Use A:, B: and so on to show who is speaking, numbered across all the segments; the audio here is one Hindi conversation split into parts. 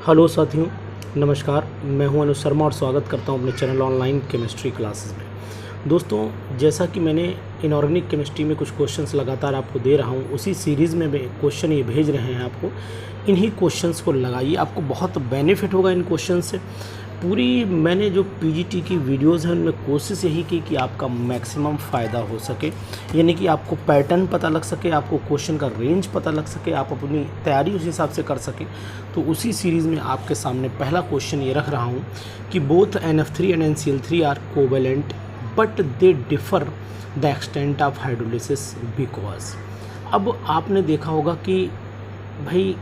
A: हेलो साथियों, नमस्कार। मैं हूं अनुज शर्मा और स्वागत करता हूं अपने चैनल ऑनलाइन केमिस्ट्री क्लासेस में। दोस्तों, जैसा कि मैंने इनऑर्गेनिक केमिस्ट्री में कुछ क्वेश्चंस लगातार आपको दे रहा हूं, उसी सीरीज़ में क्वेश्चन ये भेज रहे हैं आपको। इन्हीं क्वेश्चंस को लगाइए, आपको बहुत बेनिफिट होगा इन क्वेश्चन से। पूरी मैंने जो पीजीटी की वीडियोज़ हैं उनमें कोशिश यही की कि आपका मैक्सिमम फ़ायदा हो सके, यानी कि आपको पैटर्न पता लग सके, आपको क्वेश्चन का रेंज पता लग सके, आप अपनी तैयारी उस हिसाब से कर सकें। तो उसी सीरीज़ में आपके सामने पहला क्वेश्चन ये रख रहा हूँ कि both NF3 and NCl3 are covalent but they differ the extent of hydrolysis because. अब आपने देखा होगा कि भाई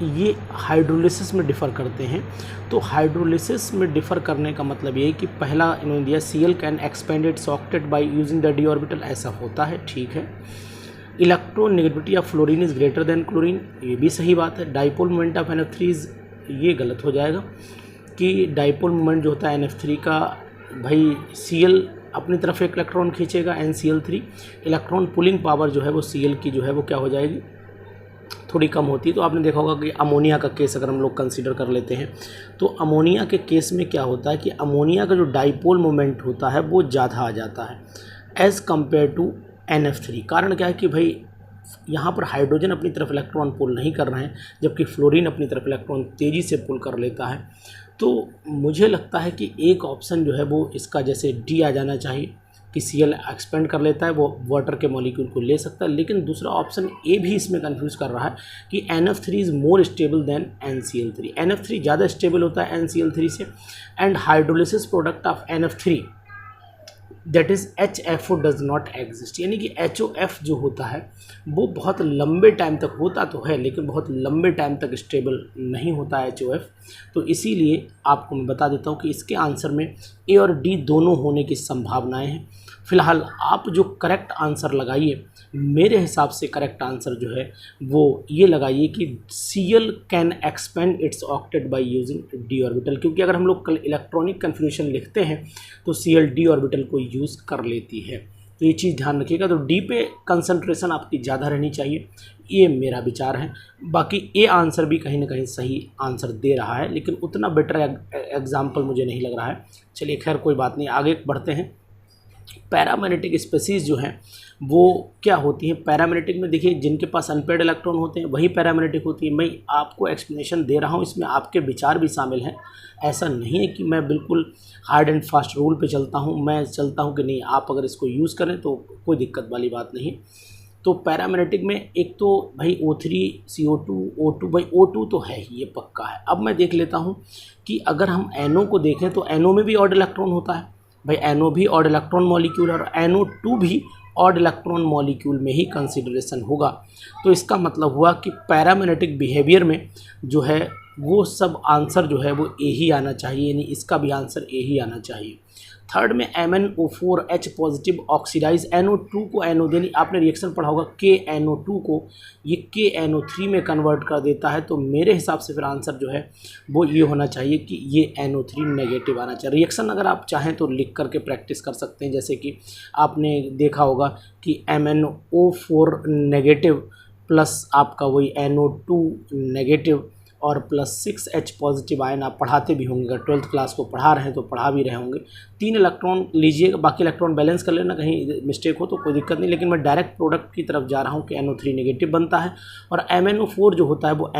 A: ये हाइड्रोलिसिस में डिफ़र करते हैं। तो हाइड्रोलिसिस में डिफ़र करने का मतलब ये है कि पहला इन्होंने दिया Cl can expand it's octet by using the d orbital, ऐसा होता है, ठीक है। Electron negativity of fluorine is greater than chlorine, ये भी सही बात है। Dipole moment of NF3 is, ये गलत हो जाएगा कि डाइपोल मोमेंट जो होता है NF3 का, भाई Cl अपनी तरफ एक इलेक्ट्रॉन खींचेगा NCl3, इलेक्ट्रॉन पुलिंग पावर जो है वो Cl की जो है वो क्या हो जाएगी, थोड़ी कम होती है। तो आपने देखा होगा कि अमोनिया का केस अगर हम लोग कंसीडर कर लेते हैं तो अमोनिया के केस में क्या होता है कि अमोनिया का जो डाइपोल मोमेंट होता है वो ज़्यादा आ जाता है एज़ कम्पेयर टू NF3। कारण क्या है कि भाई यहाँ पर हाइड्रोजन अपनी तरफ इलेक्ट्रॉन पुल नहीं कर रहे हैं, जबकि फ्लोरीन अपनी तरफ इलेक्ट्रॉन तेज़ी से पुल कर लेता है। तो मुझे लगता है कि एक ऑप्शन जो है वो इसका जैसे डी आ जाना चाहिए कि Cl एक्सपेंड कर लेता है, वो वाटर के मॉलिक्यूल को ले सकता है। लेकिन दूसरा ऑप्शन ए भी इसमें कंफ्यूज कर रहा है कि NF3 is more stable then NCl3। NF3 ज़्यादा स्टेबल होता है NCl3 से, and hydrolysis product of NF3 that is HFO does not exist, यानी कि HOF जो होता है वो बहुत लंबे टाइम तक होता तो है लेकिन बहुत लंबे टाइम तक स्टेबल नहीं होता है HOF। तो इसीलिए आपको मैं बता देता हूँ कि इसके आंसर में ए और डी दोनों होने की संभावनाएं हैं। फिलहाल आप जो करेक्ट आंसर लगाइए, मेरे हिसाब से करेक्ट आंसर जो है वो ये लगाइए कि Cl can expand it's octet by using d orbital, क्योंकि अगर हम लोग इलेक्ट्रॉनिक कन्फ्यूजन लिखते हैं तो Cl d ऑर्बिटल को यूज़ कर लेती है। तो ये चीज़ ध्यान रखिएगा। तो डी पे कंसंट्रेशन आपकी ज़्यादा रहनी चाहिए, ये मेरा विचार है। बाकी ए आंसर भी कहीं ना कहीं सही आंसर दे रहा है, लेकिन उतना बेटर एग्जाम्पल मुझे नहीं लग रहा है। चलिए खैर कोई बात नहीं, आगे बढ़ते हैं। पैरामैग्नेटिक स्पेसीज़ जो हैं वो क्या होती हैं? पैरामैग्नेटिक में देखिए जिनके पास अनपेयर्ड इलेक्ट्रॉन होते हैं वही पैरामैग्नेटिक होती है। मैं आपको एक्सप्लेनेशन दे रहा हूँ, इसमें आपके विचार भी शामिल हैं। ऐसा नहीं है कि मैं बिल्कुल हार्ड एंड फास्ट रूल पे चलता हूँ। मैं चलता हूँ कि नहीं, आप अगर इसको यूज़ करें तो कोई दिक्कत वाली बात नहीं। तो पैरामैग्नेटिक में एक तो भाई O3 CO2 O2, भाई O2 तो है ही, ये पक्का है। अब मैं देख लेता हूँ कि अगर हम NO को देखें तो NO में भी ऑड इलेक्ट्रॉन होता है। भाई NO भी ऑड इलेक्ट्रॉन मॉलिक्यूल और NO2 भी ऑड इलेक्ट्रॉन मॉलिक्यूल में ही कंसिडरेशन होगा। तो इसका मतलब हुआ कि पैरामैग्नेटिक बिहेवियर में जो है वो सब आंसर जो है वो ए ही आना चाहिए, यानी इसका भी आंसर ए ही आना चाहिए। थर्ड में MnO4H पॉजिटिव ऑक्सीडाइज NO2 को NO देनी, आपने रिएक्शन पढ़ा होगा KNO2 को ये KNO3 में कन्वर्ट कर देता है। तो मेरे हिसाब से फिर आंसर जो है वो ये होना चाहिए कि ये NO3 नेगेटिव आना चाहिए। रिएक्शन अगर आप चाहें तो लिख करके प्रैक्टिस कर सकते हैं, जैसे कि आपने देखा होगा कि MnO4 नेगेटिव प्लस आपका वही NO2 नेगेटिव और प्लस 6H पॉजिटिव आयन, आप पढ़ाते भी होंगे, अगर 12th क्लास को पढ़ा रहे हैं तो पढ़ा भी रहे होंगे। 3 इलेक्ट्रॉन लीजिएगा, बाकी इलेक्ट्रॉन बैलेंस कर लेना, कहीं मिस्टेक हो तो कोई दिक्कत नहीं। लेकिन मैं डायरेक्ट प्रोडक्ट की तरफ जा रहा हूँ कि NO3 नेगेटिव बनता है और MnO4 जो होता है वो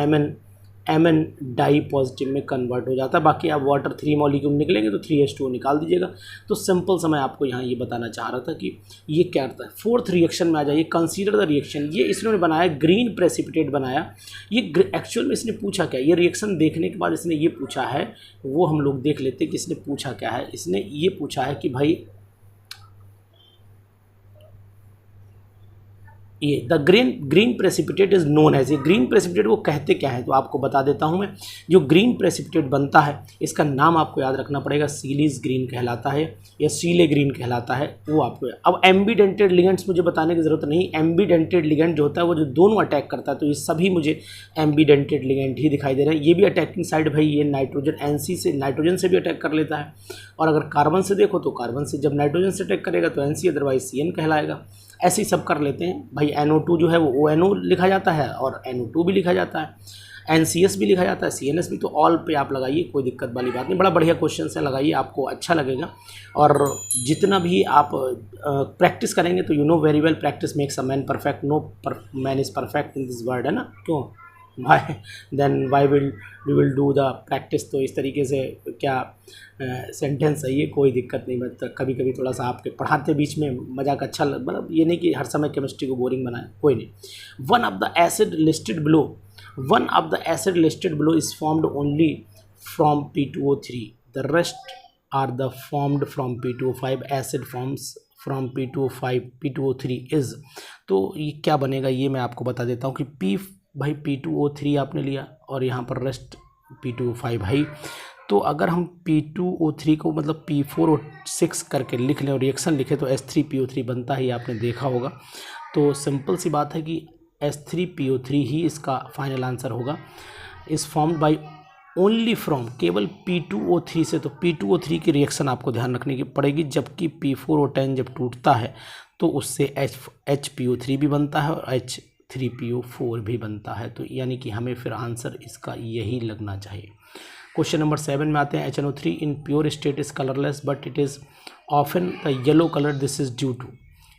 A: Mn डाई पॉजिटिव में कन्वर्ट हो जाता है। बाकी आप वाटर 3 मॉलिक्यूल निकलेंगे तो 3H2O निकाल दीजिएगा। तो सिंपल सा मैं आपको यहाँ ये बताना चाह रहा था कि ये क्या था। फोर्थ रिएक्शन में आ जाइए, कंसीडर द रिएक्शन। ये इसने बनाया ग्रीन प्रेसिपिटेट बनाया। ये एक्चुअल में इसने पूछा क्या, ये रिएक्शन देखने के बाद इसने ये पूछा है, वो हम लोग देख लेते हैं कि इसने पूछा क्या है। इसने ये पूछा है कि भाई ये the green precipitate is known as, ये ग्रीन प्रेसिपिटेट वो कहते क्या है तो आपको बता देता हूँ मैं। जो ग्रीन प्रेसिपिटेट बनता है इसका नाम आपको याद रखना पड़ेगा, सीलीज ग्रीन कहलाता है या सीले ग्रीन कहलाता है, वो आपको। अब एम्बीडेंटेड लिगेंड्स मुझे बताने की ज़रूरत नहीं। एम्बीडेंटेड लिगेंड जो होता है वो जो दोनों अटैक करता है, तो ये सभी मुझे एम्बीडेंटेड लिगेंड ही दिखाई दे रहे हैं। ये भी अटैकिंग साइड भाई, ये नाइट्रोजन NC से, नाइट्रोजन से भी अटैक कर लेता है। और अगर कार्बन से देखो तो कार्बन से, जब नाइट्रोजन से अटैक करेगा तो NC, अदरवाइज CN कहलाएगा। ऐसे ही सब कर लेते हैं भाई। NO2 जो है वो ONO लिखा जाता है और NO2 भी लिखा जाता है। NCS भी लिखा जाता है, CNS भी, तो ऑल पे आप लगाइए, कोई दिक्कत वाली बात नहीं। बड़ा बढ़िया क्वेश्चन है, लगाइए, आपको अच्छा लगेगा। और जितना भी आप प्रैक्टिस करेंगे तो you know very well practice makes a man perfect, no man is perfect in this world, है ना, क्यों, why then why will we will do the practice. तो इस तरीके से क्या सेंटेंस सही है, कोई दिक्कत नहीं। मतलब कभी कभी थोड़ा सा आपके पढ़ाते बीच में मजाक अच्छा मतलब ये नहीं कि हर समय केमिस्ट्री को बोरिंग बनाए, कोई नहीं। One of the acid listed below is formed only from P2O3, the rest are the formed from P2O5, acid forms from P2O5, P2O3 is. तो ये क्या बनेगा ये मैं आपको बता देता हूँ कि भाई P2O3 आपने लिया और यहाँ पर रेस्ट P2O5 भाई। तो अगर हम P2O3 को मतलब P4O6 करके लिख लें और रिएक्शन लिखें तो S3PO3 बनता है, ये आपने देखा होगा। तो सिंपल सी बात है कि S3PO3 ही इसका फाइनल आंसर होगा। इस फॉर्म्ड बाई ओनली फ्रॉम, केवल P2O3 से। तो P2O3 की रिएक्शन आपको ध्यान रखने की पड़ेगी, जबकि P4O10 जब टूटता है तो उससे HPO3 भी बनता है और H3PO4 भी बनता है। तो यानी कि हमें फिर आंसर इसका यही लगना चाहिए। क्वेश्चन नंबर 7 में आते हैं। HNO3 in pure state is colourless but it is often the yellow colour, this is due to.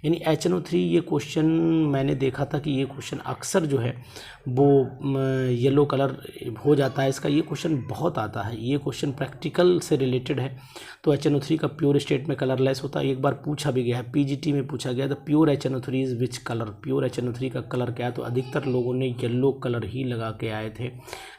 A: यानी HNO3, ये क्वेश्चन मैंने देखा था कि ये क्वेश्चन अक्सर जो है वो येलो कलर हो जाता है। इसका ये क्वेश्चन बहुत आता है, ये क्वेश्चन प्रैक्टिकल से रिलेटेड है। तो HNO3 का प्योर स्टेट में कलरलेस होता है। एक बार पूछा भी गया है, PGT में पूछा गया था, pure HNO3 is which colour, pure HNO3 का कलर क्या है। तो अधिकतर लोगों ने येलो कलर ही लगा के आए थे,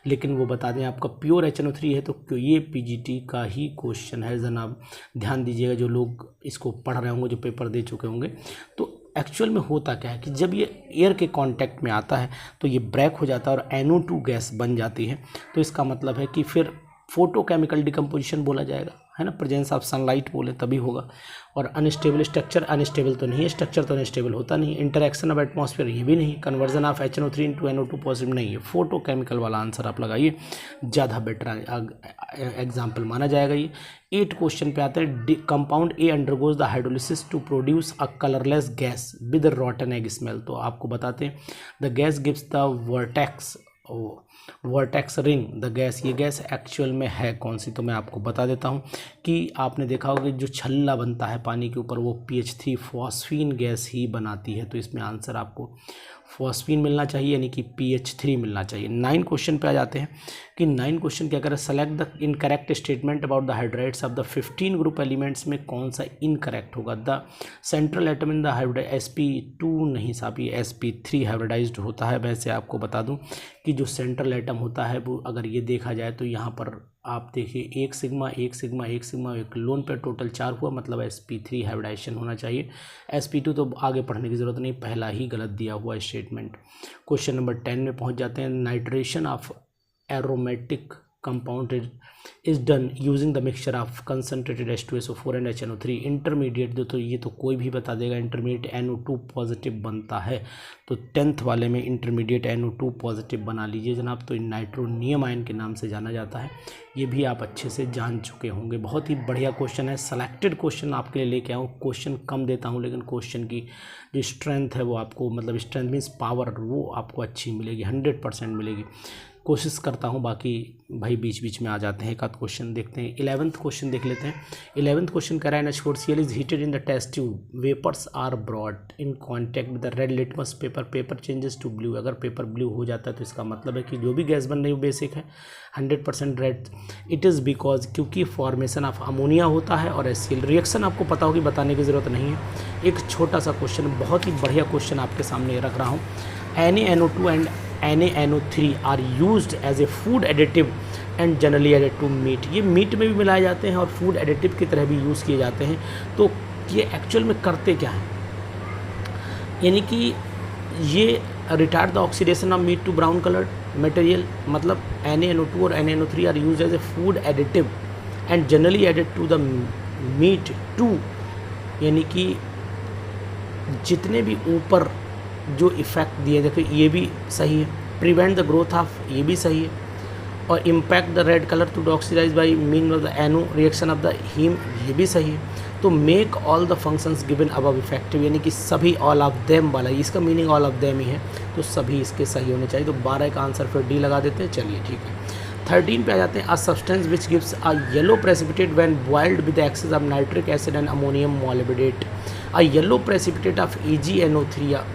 A: लेकिन वो बता दें आपका प्योर HNO3 है। तो ये PGT का ही क्वेश्चन है, जनाब ध्यान दीजिएगा, जो लोग इसको पढ़ रहे होंगे, जो पेपर दे चुके होंगे। तो एक्चुअल में होता क्या है कि जब ये एयर के कांटेक्ट में आता है तो ये ब्रेक हो जाता है और NO2 गैस बन जाती है। तो इसका मतलब है कि फिर फोटोकेमिकल डिकम्पोजिशन बोला जाएगा, है ना, प्रेजेंस ऑफ सनलाइट बोले तभी होगा। और अनस्टेबल स्ट्रक्चर, अनस्टेबल तो नहीं है, स्ट्रक्चर तो अनस्टेबल होता नहीं। इंटरेक्शन ऑफ एटमॉस्फेयर, ये भी नहीं। Conversion of HNO3 into NO2 positive नहीं है। फोटोकेमिकल वाला आंसर आप लगाइए, ज़्यादा बेटर एग्जाम्पल माना जाएगा ये। 8 क्वेश्चन पे आते हैं। Compound A undergoes the hydrolysis to produce a colourless gas with rotten egg smell. तो आपको बताते हैं the gas gives the vertex ring the gas. ये गैस एक्चुअल में है कौन सी, तो मैं आपको बता देता हूँ कि आपने देखा होगा कि जो छल्ला बनता है पानी के ऊपर वो PH3 फॉस्फीन गैस ही बनाती है। तो इसमें आंसर आपको फॉस्फीन मिलना चाहिए, यानी कि PH3 मिलना चाहिए। 9 क्वेश्चन पे आ जाते हैं कि 9 क्वेश्चन क्या करें, select the incorrect statement about the hydrides of the 15 group elements में कौन सा इनकरेक्ट होगा। The central atom in the hybrid SP2 नहीं साहब, ये SP3 हाइब्रिडाइज्ड होता है। वैसे आपको बता दूं कि जो सेंट्रल एटम होता है वो अगर ये देखा जाए तो यहाँ पर आप देखिए 1 सिग्मा 1 सिग्मा 1 सिग्मा, एक लोन पे टोटल 4 हुआ, मतलब SP3 हाइब्रिडाइजेशन होना चाहिए। SP2 तो आगे पढ़ने की ज़रूरत नहीं, पहला ही गलत दिया हुआ स्टेटमेंट। क्वेश्चन नंबर 10 में पहुंच जाते हैं। Nitration of aromatic compound is done using the mixture of concentrated H2SO4 and HNO3। Intermediate तो ये तो कोई भी बता देगा, इंटरमीडिएट NO2 पॉजिटिव बनता है। तो 10th वाले में इंटरमीडिएट NO2 पॉजिटिव बना लीजिए जनाब। तो नाइट्रोनियम आयन के नाम से जाना जाता है, ये भी आप अच्छे से जान चुके होंगे। बहुत ही बढ़िया क्वेश्चन है, सेलेक्टेड क्वेश्चन आपके लिए लेके आऊँ। क्वेश्चन कम देता हूँ लेकिन क्वेश्चन की जो स्ट्रेंथ है वो आपको, मतलब स्ट्रेंथ मीन्स पावर, वो आपको अच्छी मिलेगी, 100% मिलेगी। कोशिश करता हूँ, बाकी भाई बीच बीच में आ जाते हैं। एक आध क्वेश्चन देखते हैं। 11th क्वेश्चन देख लेते हैं। 11th क्वेश्चन कह रहा है NH4Cl is heated in the test tube, vapours are brought in contact with the red litmus paper, paper changes to blue. अगर पेपर ब्लू हो जाता है तो इसका मतलब है कि जो भी गैस बन रही है वो बेसिक है, 100% रेड। इट इज़ बिकॉज, क्योंकि फॉर्मेशन ऑफ अमोनिया होता है और HCl। रिएक्शन आपको पता होगी, बताने की ज़रूरत नहीं है। एक छोटा सा क्वेश्चन, बहुत ही बढ़िया क्वेश्चन आपके सामने रख रहा हूँ। NaNO2 and NaNO3 are used as a food additive and generally added to meat. ये मीट में भी मिलाए जाते हैं और फूड एडिटिव की तरह भी यूज़ किए जाते हैं। तो ये एक्चुअल में करते क्या हैं, यानी कि ये retard the oxidation of meat to brown coloured material. मतलब NaNO2 और NaNO3 are used as a food additive and generally added to the meat to, यानी कि जितने भी ऊपर जो इफ़ेक्ट दिए, देखो ये भी सही है। प्रिवेंट द ग्रोथ ऑफ, ये भी सही है। और impact the red colour to oxidise by mean of the NO reaction of the heme, ये भी सही है। तो make all the functions given above effective, यानी कि सभी ऑल ऑफ देम वाला, इसका मीनिंग ऑल ऑफ देम ही है। तो सभी इसके सही होने चाहिए। तो 12 का आंसर फिर डी लगा देते हैं। चलिए ठीक है। 13 पे आ जाते हैं। A substance which gives a yellow precipitate when boiled with excess of nitric acid and ammonium molybdate. A yellow precipitate of AgNO3 या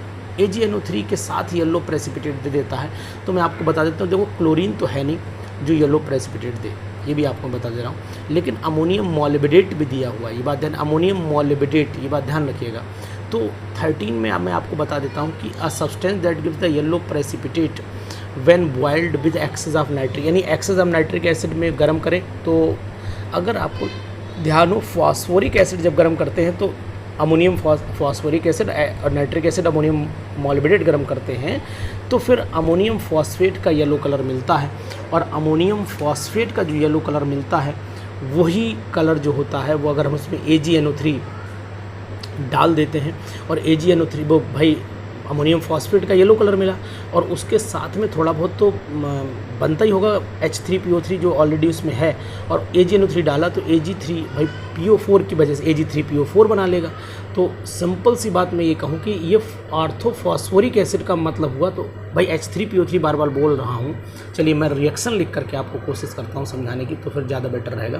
A: AgNO3 के साथ येलो प्रेसिपिटेट दे देता है। तो मैं आपको बता देता हूँ, देखो क्लोरीन तो है नहीं जो येलो प्रेसिपिटेट दे, ये भी आपको बता दे रहा हूँ, लेकिन अमोनियम मॉलिबेडेट भी दिया हुआ है। ये बात ध्यान, अमोनियम मॉलिबेडेट, ये बात ध्यान रखिएगा। तो 13 में अब मैं आपको बता देता हूँ कि a substance that gives the yellow precipitate when boiled with excess of nitric, यानी एक्सेस ऑफ नाइट्रिक एसिड में गर्म करें। तो अगर आपको ध्यान हो, फॉस्फोरिक एसिड जब गर्म करते हैं तो अमोनियम फॉस्फोरिक एसिड और नाइट्रिक एसिड अमोनियम मॉलिबेडेट गर्म करते हैं तो फिर अमोनियम फॉस्फेट का येलो कलर मिलता है। और अमोनियम फॉस्फेट का जो येलो कलर मिलता है वही कलर जो होता है वो अगर हम उसमें AgNO3 डाल देते हैं और AgNO3 वो भाई अमोनियम फॉस्फेट का येलो कलर मिला और उसके साथ में थोड़ा बहुत तो बनता ही होगा H3PO3 जो ऑलरेडी उसमें है, और AgNO3 डाला तो Ag3 भाई PO4 की वजह से Ag3PO4 बना लेगा। तो सिंपल सी बात मैं ये कहूँ कि ये ऑर्थोफॉस्फोरिक एसिड का मतलब हुआ। तो भाई H3PO3 बार बार बोल रहा हूँ, चलिए मैं रिएक्शन लिख करके आपको कोशिश करता हूँ समझाने की, तो फिर ज़्यादा बेटर रहेगा।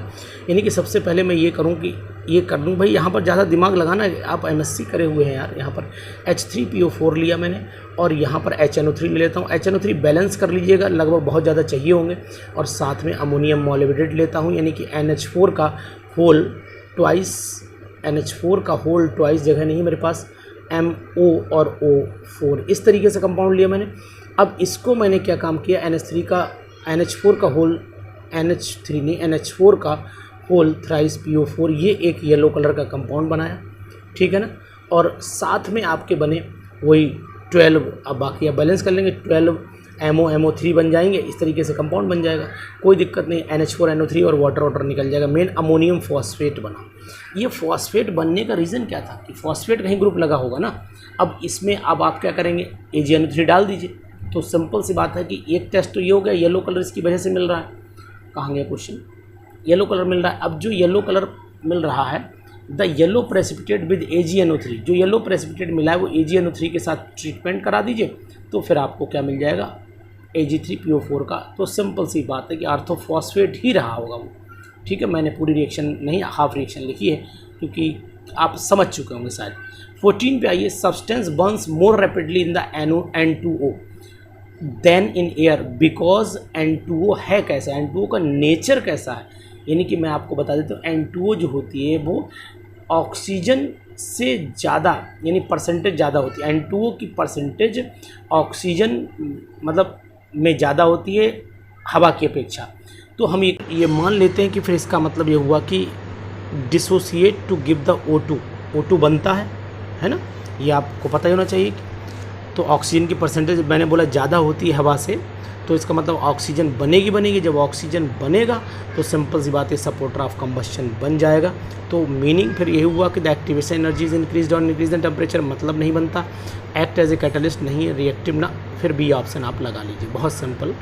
A: यानी कि सबसे पहले मैं ये करूँ कि ये कर लूँ, भाई यहाँ पर ज़्यादा दिमाग लगाना है, आप MSc करे हुए हैं यार। यहाँ पर H3PO4 लिया मैंने और यहाँ पर HNO3 ले लेता हूँ। HNO3 बैलेंस कर लीजिएगा, लगभग बहुत ज़्यादा चाहिए होंगे। और साथ में अमोनियम मॉलिबेडेट लेता हूँ, यानी कि NH4 का होल ट्वाइस, NH4 का होल ट्वाइस जगह नहीं मेरे पास, MO और O4 इस तरीके से कंपाउंड लिया मैंने। अब इसको मैंने क्या काम किया, NH4 का होल, NH3 नहीं NH4 का होल थ्राइस PO4, ये एक येलो कलर का कंपाउंड बनाया, ठीक है ना। और साथ में आपके बने वही 12, अब बाकी आप बैलेंस कर लेंगे, 12 MO3 बन जाएंगे। इस तरीके से कंपाउंड बन जाएगा, कोई दिक्कत नहीं। NH4NO3 और वाटर निकल जाएगा। मेन अमोनियम फॉस्फेट बना। ये फॉस्फेट बनने का रीज़न क्या था कि फॉस्फेट कहीं ग्रुप लगा होगा ना। अब इसमें अब आप क्या करेंगे, AgNO3 डाल दीजिए। तो सिंपल सी बात है कि एक टेस्ट तो ये हो गया, येलो कलर इसकी वजह से मिल रहा है। कहाँ गया क्वेश्चन, येलो कलर मिल रहा है। अब जो येलो कलर मिल रहा है, the yellow precipitate with AgNO3, जो येलो प्रेसिपिटेट मिला है वो AgNO3 के साथ ट्रीटमेंट करा दीजिए, तो फिर आपको क्या मिल जाएगा, Ag3PO4 का। तो सिंपल सी बात है कि आर्थोफॉस्फेट ही रहा होगा वो, ठीक है। मैंने पूरी रिएक्शन नहीं, हाफ रिएक्शन लिखी है क्योंकि आप समझ चुके होंगे शायद। 14 पे आइए। Substance burns more rapidly in the N2O then in air because N2O है कैसा, N2O का नेचर कैसा है। यानी कि मैं आपको बता देता हूँ, N2O जो होती है वो ऑक्सीजन से ज़्यादा, यानी परसेंटेज ज़्यादा होती है। N2O की परसेंटेज ऑक्सीजन मतलब में ज़्यादा होती है हवा की अपेक्षा। तो हम ये मान लेते हैं कि फिर इसका मतलब ये हुआ कि dissociate to give the O2 बनता है ना, ये आपको पता ही होना चाहिए। तो ऑक्सीजन की परसेंटेज मैंने बोला ज़्यादा होती है हवा से, तो इसका मतलब ऑक्सीजन बनेगी। जब ऑक्सीजन बनेगा तो सिंपल सी बात है, सपोर्टर ऑफ कंबस्शन बन जाएगा। तो मीनिंग फिर यही हुआ कि the activation energy is increase और इंक्रीज इन टेम्परेचर, मतलब नहीं बनता। एक्ट एज ए कैटलिस्ट नहीं है, रिएक्टिव ना, फिर बी ऑप्शन आप लगा लीजिए, बहुत simple.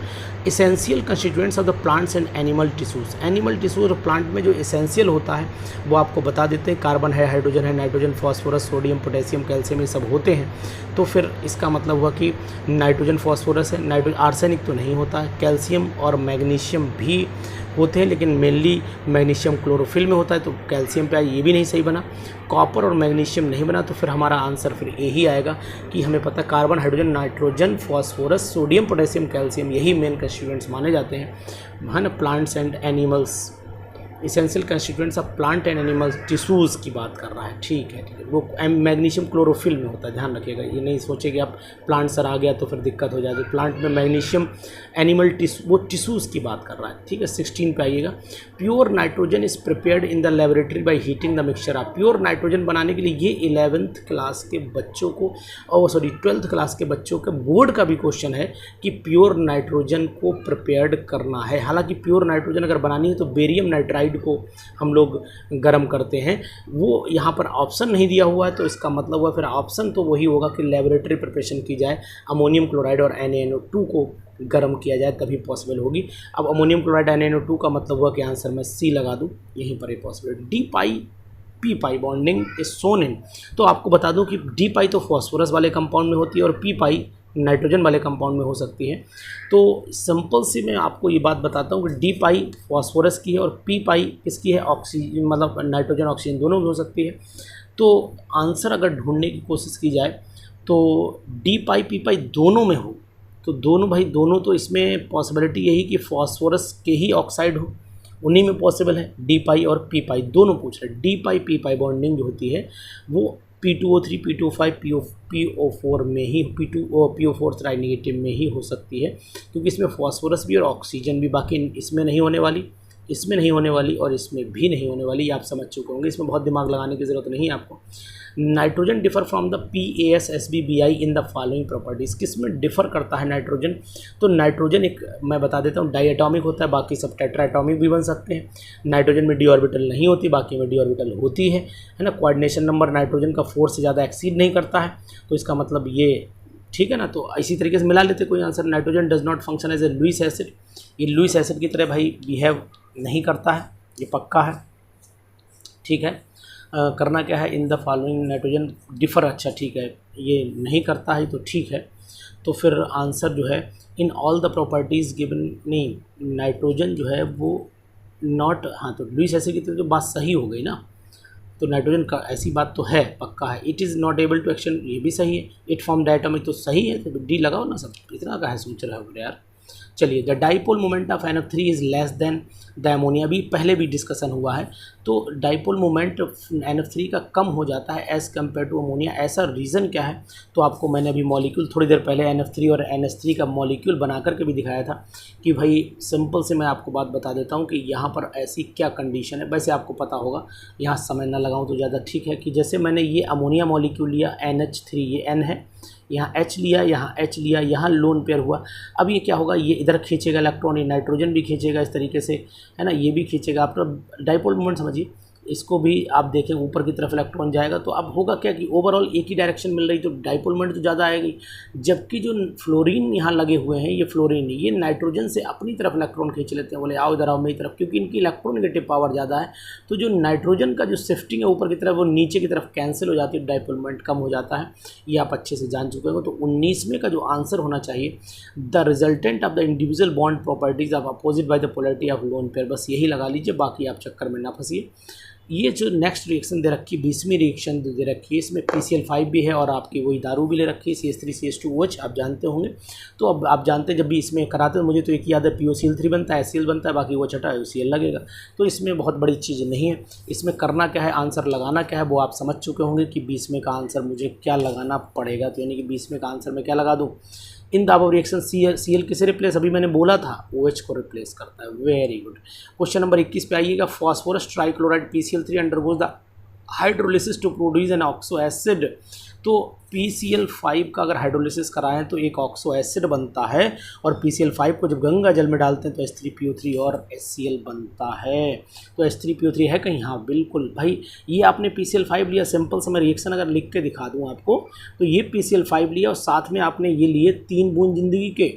A: Essential constituents of the plants and animal tissues, animal tissues और प्लांट में जो इसेंशियल होता है वो आपको बता देते हैं। कार्बन है, हाइड्रोजन है, nitrogen, phosphorus, sodium, potassium, calcium, ये सब होते हैं। तो फिर इसका मतलब हुआ कि नाइट्रोजन फॉस्फोरस है, आर्सेनिक तो नहीं होता है। कैल्शियम और मैग्नीशियम भी होते हैं, लेकिन मेनली मैग्नीशियम क्लोरोफिल में होता है, तो कैल्शियम पे ये भी नहीं सही बना। कॉपर और मैग्नीशियम नहीं बना, तो फिर हमारा आंसर फिर यही आएगा कि हमें पता carbon, hydrogen, nitrogen, phosphorus, sodium, potassium, calcium, यही मेन कंस्टिट्यूएंट्स माने जाते हैं, है ना। Plants and animals, essential constituents of plant and animals tissues की बात कर रहा है, ठीक है। वो मैग्नीशियम क्लोरोफिल में होता है, ध्यान रखिएगा। ये नहीं सोचे कि आप प्लांट सर आ गया तो फिर दिक्कत हो जाएगी। प्लांट में मैग्नीशियम, एनिमल वो टिश्यूज़ की बात कर रहा है, ठीक है। 16 पे आइएगा। Pure nitrogen is prepared in the laboratory by heating the mixture of. Pure nitrogen बनाने के लिए ये 11th क्लास के बच्चों को, और सॉरी 12th क्लास के बच्चों के बोर्ड का भी क्वेश्चन है कि प्योर नाइट्रोजन को प्रिपेयर्ड करना है। हालांकि प्योर नाइट्रोजन अगर बनानी है तो बेरियम नाइट्राइड को हम लोग गर्म करते हैं, वो यहाँ पर ऑप्शन नहीं दिया हुआ है, तो इसका मतलब हुआ फिर ऑप्शन तो वही होगा कि लेबोरेटरी प्रिपरेशन की जाए, अमोनियम क्लोराइड और NaNO2 को गर्म किया जाए तभी पॉसिबल होगी। अब अमोनियम क्लोराइड NaNO2 का मतलब हुआ कि आंसर में सी लगा दूँ, यहीं पर ये possible. D pi P pi bonding is shown in, तो आपको बता दूं कि डी पाई तो फॉस्फोरस वाले कंपाउंड में होती है और पी पाई नाइट्रोजन वाले कंपाउंड में हो सकती है। तो सिंपल सी मैं आपको ये बात बताता हूँ कि डी पाई फॉस्फोरस की है और पी पाई किसकी है, ऑक्सीजन, मतलब नाइट्रोजन ऑक्सीजन दोनों में हो सकती है। तो आंसर अगर ढूंढने की कोशिश की जाए तो डी पाई पी पाई दोनों में हो तो दोनों भाई दोनों, तो इसमें पॉसिबिलिटी यही कि फॉस्फोरस के ही ऑक्साइड हो, उन्हीं में पॉसिबल है। डी पाई और पी पाई दोनों पूछ रहे हैं। D pi P pi bonding जो होती है वो P2O3 P2O5 PO4 में ही PO4 ट्राई नेगेटिव में ही हो सकती है, क्योंकि इसमें फॉस्फोरस भी और ऑक्सीजन भी, बाकी इसमें नहीं होने वाली, इसमें नहीं होने वाली और इसमें भी नहीं होने वाली। आप समझ चुके होंगे, इसमें बहुत दिमाग लगाने की ज़रूरत नहीं है आपको। Nitrogen differ from the PASSBBI in the following properties. किस में डिफर करता है नाइट्रोजन? तो नाइट्रोजन एक मैं बता देता हूँ डाइएटॉमिक होता है, बाकी सब टेट्राएटॉमिक भी बन सकते हैं। नाइट्रोजन में डी ऑर्बिटल नहीं होती, बाकी में डी ऑर्बिटल होती है ना। कोऑर्डिनेशन नंबर नाइट्रोजन का 4 से ज़्यादा एक्सीड नहीं करता है, तो इसका मतलब ये ठीक है ना। तो इसी तरीके से मिला लेते कोई answer. Nitrogen does not function as a Lewis acid, ये लुईस एसिड की तरह भाई बिहेव नहीं करता है, ये पक्का है, ठीक है। करना क्या है, in the following nitrogen differ, अच्छा ठीक है, ये नहीं करता है तो ठीक है। तो फिर आंसर जो है in all the properties given, नहीं नाइट्रोजन जो है वो नॉट, हाँ तो लुईस एसिड की तरह तो बात सही हो गई ना। तो नाइट्रोजन का ऐसी बात तो है, पक्का है। It is not able to action, ये भी सही है। इट फॉर्म डायटोमिक तो सही है, तो डी लगाओ ना सब, इतना का है सोच रहे हो यार। चलिए, the dipole moment of NF3 is less than the ammonia, भी पहले भी डिस्कशन हुआ है। तो डाइपोल मोमेंट NF3 का कम हो जाता है एज़ कम्पेयर टू अमोनिया, ऐसा रीज़न क्या है? तो आपको मैंने अभी मॉलिक्यूल थोड़ी देर पहले NF3 और NH3 का मॉलिक्यूल बना करके भी दिखाया था कि भाई सिंपल से मैं आपको बात बता देता हूँ कि यहाँ पर ऐसी क्या कंडीशन है। वैसे आपको पता होगा, यहाँ समय ना लगाऊँ तो ज़्यादा ठीक है। कि जैसे मैंने ये अमोनिया मॉलिक्यूल लिया NH3, ये N है, यहाँ H लिया, यहाँ H लिया, यहाँ लोन पेयर हुआ। अब ये क्या होगा, ये इधर खींचेगा इलेक्ट्रॉन, ये नाइट्रोजन भी खींचेगा इस तरीके से, है ना, ये भी खींचेगा। आप डाइपोल मोमेंट समझिए, इसको भी आप देखें ऊपर की तरफ इलेक्ट्रॉन जाएगा, तो अब होगा क्या कि ओवरऑल एक ही डायरेक्शन मिल रही, तो डाइपोल मोमेंट तो ज़्यादा आएगी। जबकि जो फ्लोरीन यहाँ लगे हुए हैं, ये फ्लोरीन, ये नाइट्रोजन से अपनी तरफ इलेक्ट्रॉन खींच लेते हैं, बोले आओ इधर आओ मेरी तरफ, क्योंकि इनकी इलेक्ट्रोनेगेटिव पावर ज़्यादा है। तो जो नाइट्रोजन का जो शिफ्टिंग है ऊपर की तरफ, वो नीचे की तरफ कैंसिल हो जाती है, डाइपोल मोमेंट कम हो जाता है। ये आप अच्छे से जान चुके हो। तो 19वें का जो आंसर होना चाहिए, the resultant of the individual bond properties of opposite by the polarity of lone pair, बस यही लगा लीजिए, बाकी आप चक्कर में ना फंसिए। ये जो नेक्स्ट रिएक्शन दे रखी, 20वीं रिएक्शन दे रखी है, इसमें PCl5 भी है और आपकी वही दारू भी ले रखी है, CH3CH2OH, आप जानते होंगे। तो अब आप जानते हैं, जब भी इसमें कराते हैं मुझे तो एक याद है, POCl3 बनता है, HCl बनता है, बाकी वो छठा UCl लगेगा। तो इसमें बहुत बड़ी चीज़ नहीं है। इसमें करना क्या है, आंसर लगाना क्या है, वो आप समझ चुके होंगे कि 20वें का आंसर मुझे क्या लगाना पड़ेगा। तो यानी कि 20वें का आंसर मैं क्या लगा दूँ, in the above reaction Cl किसे रिप्लेस, अभी मैंने बोला था OH को रिप्लेस करता है। Very good. क्वेश्चन नंबर 21 पे आइएगा। Phosphorus trichloride PCl3 undergoes the hydrolysis to produce an oxo acid. तो PCl5 का अगर हाइड्रोलिसिस कराएं तो एक ऑक्सो एसिड बनता है, और PCl5 को जब गंगा जल में डालते हैं तो H3PO3 और HCl बनता है। तो H3PO3 है कहीं, हाँ बिल्कुल भाई। ये आपने PCl5 लिया, सिंपल सा मैं रिएक्शन अगर लिख के दिखा दूँ आपको, तो ये PCl5 लिया और साथ में आपने ये लिए 3 बूंद जिंदगी के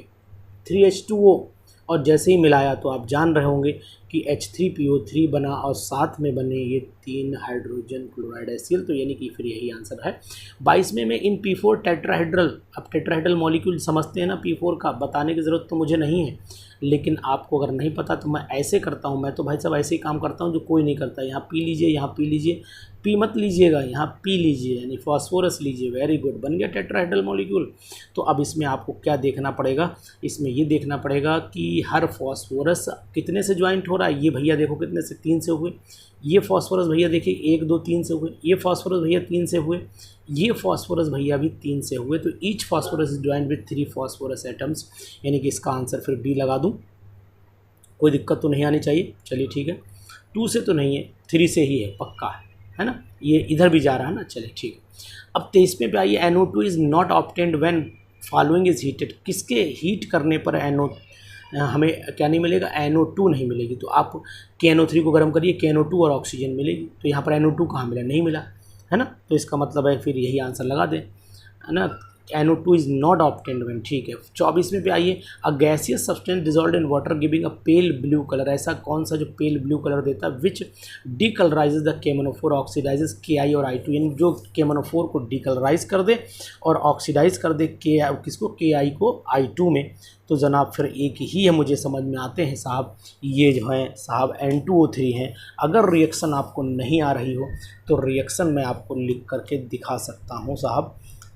A: 3H2O, और जैसे ही मिलाया तो आप जान रहे होंगे कि H3PO3 बना और साथ में बने ये 3 हाइड्रोजन क्लोराइड HCl। तो यानी कि फिर यही आंसर है। 22वें में इन P4 टेट्राहेड्रल, अब टेट्राहेड्रल मॉलिक्यूल समझते हैं ना, P4 का बताने की ज़रूरत तो मुझे नहीं है, लेकिन आपको अगर नहीं पता तो मैं ऐसे करता हूँ, मैं तो भाई साहब ऐसे ही काम करता हूँ जो कोई नहीं करता। यहाँ पी लीजिए, यहाँ पी लीजिए, पी मत लीजिएगा, यहाँ पी लीजिए, यानी फॉस्फोरस लीजिए। वेरी गुड, बन गया टेट्राहेड्रल मॉलिक्यूल। तो अब इसमें आपको क्या देखना पड़ेगा, इसमें ये देखना पड़ेगा कि हर फॉस्फोरस कितने से ज्वाइंट हो रहा है। ये भैया देखो कितने से, 3 से हुए। ये फॉस्फोरस भैया देखिए 1 2 3 से हुए। ये फॉस्फोरस भैया 3 से हुए। ये फॉस्फोरस भैया भी 3 से हुए। तो each phosphorus is joint with 3 phosphorus atoms, यानी कि इसका आंसर फिर डी लगा दूँ, कोई दिक्कत तो नहीं आनी चाहिए। चलिए ठीक है, 2 से तो नहीं है, 3 से ही है, पक्का है ना। ये इधर भी जा रहा है ना, चलिए ठीक है। अब 23वें पे आइए। NO2 is not obtained when following is heated. किसके हीट करने पर हमें क्या नहीं मिलेगा, NO2 नहीं मिलेगी। तो आप KNO3 को गर्म करिए, KNO2 और ऑक्सीजन मिलेगी। तो यहाँ पर NO2 कहाँ मिला, नहीं मिला, है ना। तो इसका मतलब है फिर यही आंसर लगा दें, है ना। NO2 is not obtained when, ठीक है। 24वें पे आइए, अ gaseous substance dissolved in water giving a pale blue colour, ऐसा कौन सा जो पेल ब्लू कलर देता है, विच डीकलराइजेज द KMnO4 ऑक्सीडाइजेज Ki और I2, यानी जो KMnO4 को डीकलराइज कर दे और ऑक्सीडाइज कर दे किसको, Ki को I2 में। तो जनाब फिर एक ही है, मुझे समझ में आते हैं साहब, ये जो है साहब N2O3 हैं। अगर रिएक्शन आपको नहीं आ रही हो तो रिएक्शन मैं आपको लिख करके दिखा सकता हूँ साहब।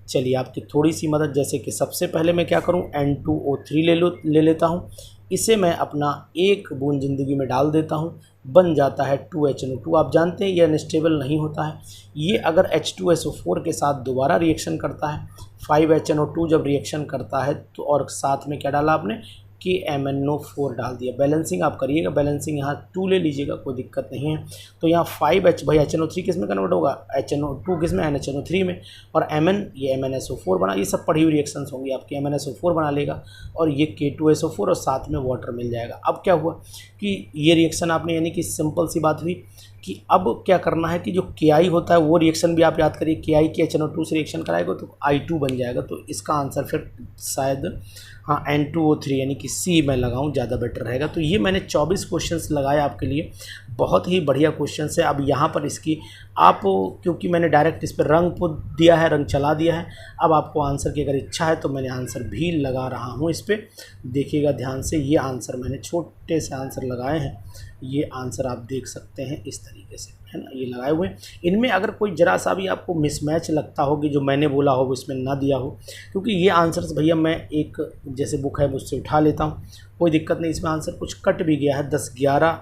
A: चलिए आपकी थोड़ी सी मदद, जैसे कि सबसे पहले मैं क्या करूँ, N2O3 ले लेता हूँ, इसे मैं अपना एक बूंद ज़िंदगी में डाल देता हूँ, बन जाता है 2HNO2। आप जानते हैं ये अनस्टेबल नहीं होता है, ये अगर H2SO4 के साथ दोबारा रिएक्शन करता है, 5HNO2 जब रिएक्शन करता है तो, और साथ में क्या डाला आपने, KMnO4 डाल दिया। बैलेंसिंग आप करिएगा, बैलेंसिंग यहाँ 2 ले लीजिएगा, कोई दिक्कत नहीं है। तो यहाँ 5H भाई HNO3 किस में कन्वर्ट होगा, HNO2 किस में, NHNO3 में, और Mn ये MnSO4 बना, ये सब पढ़ी हुई रिएक्शंस होंगी आपकी, MnSO4 बना लेगा और ये K2SO4 और साथ में वाटर मिल जाएगा। अब क्या हुआ कि ये रिएक्शन आपने, यानी कि सिंपल सी बात हुई कि अब क्या करना है कि जो Ki होता है वो रिएक्शन भी आप याद करिए, Ki की HNO2 से रिएक्शन कराएगा तो I2 बन जाएगा। तो इसका आंसर फिर शायद हाँ N2O3 यानी कि C मैं लगाऊं, ज़्यादा बेटर रहेगा। तो ये मैंने 24 क्वेश्चंस लगाए आपके लिए, बहुत ही बढ़िया क्वेश्चंस है। अब यहाँ पर इसकी आप, क्योंकि मैंने डायरेक्ट इस पर रंग पुट दिया है, रंग चला दिया है, अब आपको आंसर की अगर इच्छा है तो मैंने आंसर भी लगा रहा हूँ इस पर, देखिएगा ध्यान से। ये आंसर मैंने छोटे से आंसर लगाए हैं, ये आंसर आप देख सकते हैं इस तरीके से, है ना, ये लगाए हुए हैं। इनमें अगर कोई ज़रा सा भी आपको मिसमैच लगता हो कि जो मैंने बोला हो वो इसमें ना दिया हो, क्योंकि ये आंसर्स भैया मैं एक जैसे बुक है मुझसे उठा लेता हूँ, कोई दिक्कत नहीं। इसमें आंसर कुछ कट भी गया है, 10-11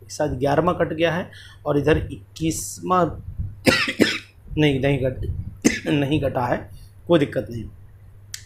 A: शायद 11वां कट गया है, और इधर 21वां नहीं कटा है, कोई दिक्कत नहीं,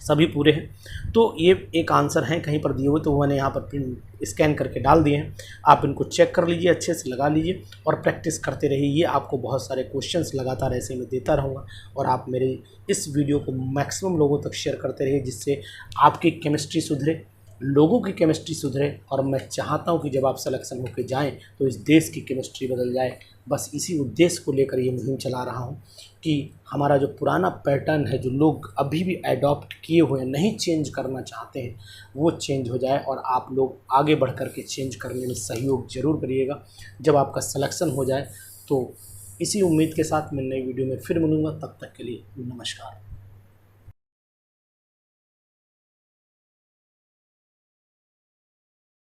A: सभी पूरे हैं। तो ये एक आंसर हैं कहीं पर दिए हुए, तो मैंने यहाँ पर स्कैन करके डाल दिए हैं। आप इनको चेक कर लीजिए, अच्छे से लगा लीजिए और प्रैक्टिस करते रहिए। आपको बहुत सारे क्वेश्चंस लगातार ऐसे में देता रहूँगा, और आप मेरे इस वीडियो को मैक्सिमम लोगों तक शेयर करते रहिए, जिससे आपकी केमिस्ट्री सुधरे, लोगों की केमिस्ट्री सुधरे। और मैं चाहता हूँ कि जब आप सिलेक्शन होकर जाएँ तो इस देश की केमिस्ट्री बदल जाए। बस इसी उद्देश्य को लेकर ये मुहिम चला रहा हूँ कि हमारा जो पुराना पैटर्न है, जो लोग अभी भी अडॉप्ट किए हुए नहीं चेंज करना चाहते हैं, वो चेंज हो जाए, और आप लोग आगे बढ़ कर के चेंज करने में सहयोग ज़रूर करिएगा जब आपका सिलेक्शन हो जाए। तो इसी उम्मीद के साथ मैं नई वीडियो में फिर मिलूँगा, तब तक के लिए नमस्कार।